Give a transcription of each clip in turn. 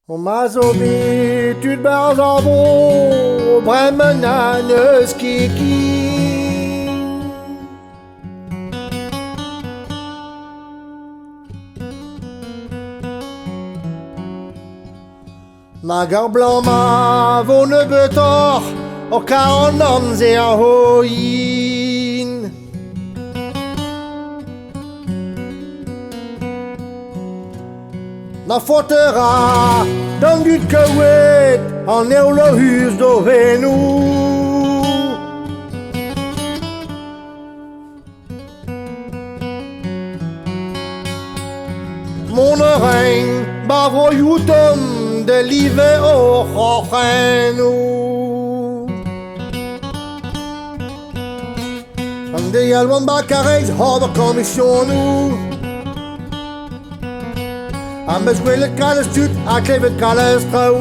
On m'a sauvé toute barre en beau, bremenane skiki. Nagar blanc ma våne bøtter, og karen ser hoin. Na fotera dan gut kawet, han eula hus do venu. Måneren bavro juten, det livet og hårenu. Han det hjelmen bakkareis har kommisjonu. Han beskyllet kaldes tyt, har klippet kaldes træv.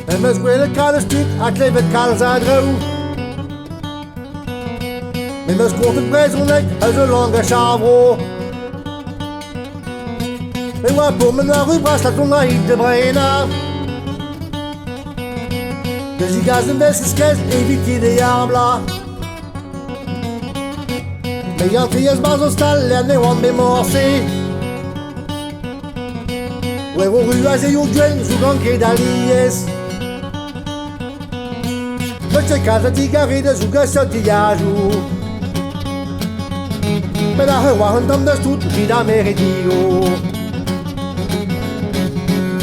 Han beskyllet kaldes tyt, har klippet kaldes adrev. Men med skortet bræsundæk, altså lange chavro. Men var på, men var rydbræslet, hun har ikke brænder. Hvis I gassen væskeskæs, evigt i det jævler. Men jeg triges bare så stald, jeg nævner med morse. Huevo ruas e yuguen su gonque d'alies. Noche casa di garide su gasso di yaju. Me la hewa hundam de stut vida meridio.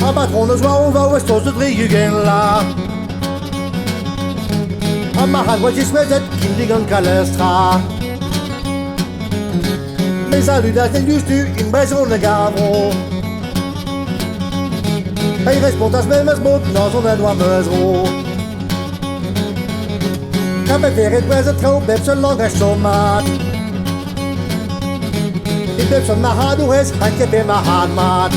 A patrones wa on va westos de driyugen la. A mahan wa jismetet kindigan kalestra. Me saludas del justu in beson de gavro. Hij respond als met mijn boot naar zo'n edwa meusro. Kan me weer het was het trouw, bep zo lang als zomaat. Ik bep zo naar haar doe is, handje bij mijn hand maat.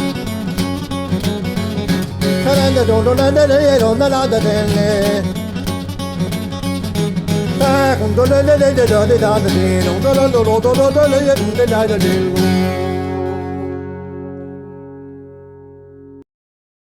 En de don don de de don de la de de. Don de de de de de de de de don de de de de de de de de de.